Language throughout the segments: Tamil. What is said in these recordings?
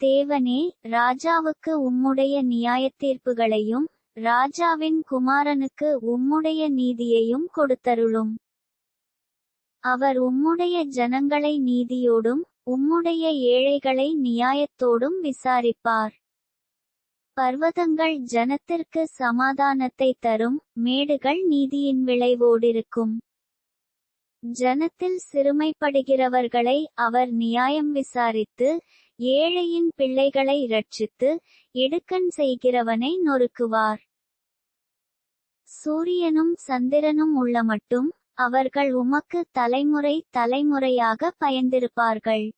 தேவனே, ராஜாவுக்கு உம்முடைய நியாயத்தீர்ப்புகளையும் ராஜாவின் குமாரனுக்கு உம்முடைய நீதியையும் கொடுத்தருளும். அவர் உம்முடைய ஜனங்களை நீதியோடும் உம்முடைய ஏழைகளை நியாயத்தோடும் விசாரிப்பார். பர்வதங்கள் ஜனத்திற்கு சமாதானத்தை தரும், மேடுகள் நீதியின் விளைவோடிருக்கும். ஜனத்தில் சிறுமைப்படுகிறவர்களை அவர் நியாயம் விசாரித்து, ஏழையின் பிள்ளைகளை இரட்சித்து, இடுக்கண் செய்கிறவனை நொறுக்குவார். சூரியனும் சந்திரனும் உள்ளமட்டும் அவர்கள் உமக்கு தலைமுறை தலைமுறையாக பயந்திருப்பார்கள்.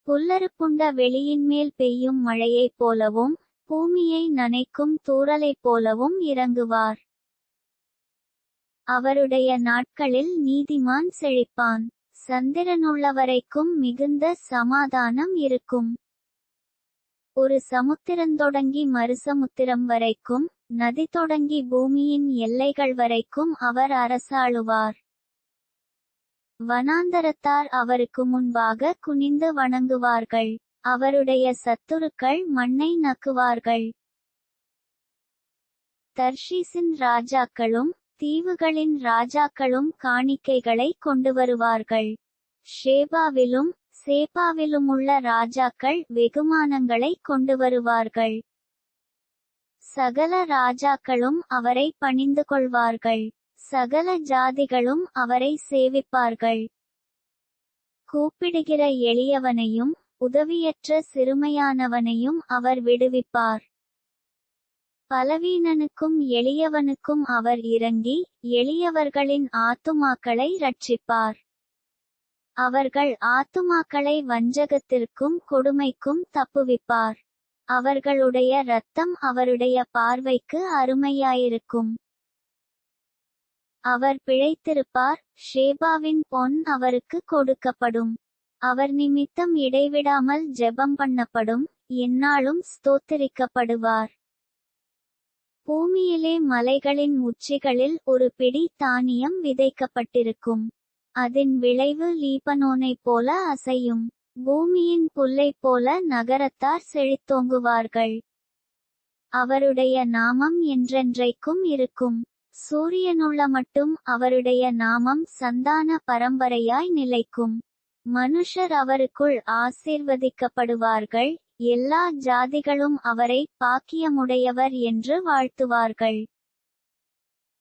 புல்லறுப்புண்ட வெளியின்மேல் பெய்யும் மழையைப் போலவும் பூமியை நனைக்கும் தூறலைப் போலவும் இறங்குவார். அவருடைய நாட்களில் நீதிமான் செழிப்பான். சந்திரனுள்ளவரைக்கும் மிகுந்த சமாதானம் இருக்கும். ஒரு சமுத்திரந்தொடங்கி மறுசமுத்திரம் வரைக்கும், நதி தொடங்கி பூமியின் எல்லைகள் வரைக்கும் அவர் அரசாளுவார். வனாந்தரத்தார் அவருக்கு முன்பாக குனிந்து வணங்குவார்கள். அவருடைய சத்துருக்கள் மண்ணை நக்குவார்கள். தர்ஷீசின் ராஜாக்களும் தீவுகளின் ராஜாக்களும் காணிக்கைகளை கொண்டு வருவார்கள். ஷேபாவிலும் சேபாவிலுமுள்ள ராஜாக்கள் வெகுமானங்களை கொண்டு வருவார்கள். சகல ராஜாக்களும் அவரை பணிந்து கொள்வார்கள். சகல ஜாதிகளும் அவரை சேவிப்பார்கள். கூப்பிடுகிற எளியவனையும் உதவியற்ற சிறுமையானவனையும் அவர் விடுவிப்பார். பலவீனனுக்கும் எளியவனுக்கும் அவர் இறங்கி எளியவர்களின் ஆத்துமாக்களை இரட்சிப்பார். அவர்கள் ஆத்துமாக்களை வஞ்சகத்திற்கும் கொடுமைக்கும் தப்புவிப்பார். அவர்களுடைய இரத்தம் அவருடைய பார்வைக்கு அருமையாயிருக்கும். அவர் பிழைத்திருப்பார். ஷேபாவின் பொன் அவருக்கு கொடுக்கப்படும். அவர் நிமித்தம் இடைவிடாமல் ஜெபம் பண்ணப்படும். எந்நாளும் ஸ்தோத்திரிக்கப்படுவார். பூமியிலே மலைகளின் உச்சிகளில் ஒரு பிடி தானியம் விதைக்கப்பட்டிருக்கும். அதன் விளைவு லீபனோனைப் போல அசையும். பூமியின் புல்லைப் போல நகரத்தார் செழித்தோங்குவார்கள். அவருடைய நாமம் என்றென்றைக்கும் இருக்கும். சூரியனுள்ள மட்டும் அவருடைய நாமம் சந்தான பரம்பரையாய் நிலைக்கும். மனுஷர் அவருக்குள் ஆசீர்வதிக்கப்படுவார்கள். எல்லா ஜாதிகளும் அவரை பாக்கியமுடையவர் என்று வாழ்த்துவார்கள்.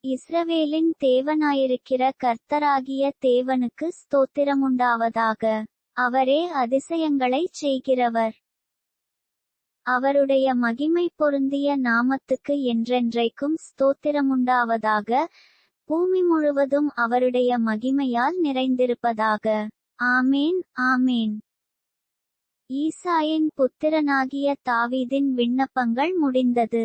இஸ்ரவேலின் தேவனாயிருக்கிற கர்த்தராகிய தேவனுக்கு ஸ்தோத்திரமுண்டாவதாக. அவரே அதிசயங்களைச் செய்கிறவர். அவருடைய மகிமை பொருந்திய நாமத்துக்கு என்றென்றைக்கும் ஸ்தோத்திரமுண்டாவதாக. பூமி முழுவதும் அவருடைய மகிமையால் நிறைந்திருப்பதாக. ஆமேன், ஆமேன். ஈசாயின் புத்திரனாகிய தாவீதின் விண்ணப்பங்கள் முடிந்தது.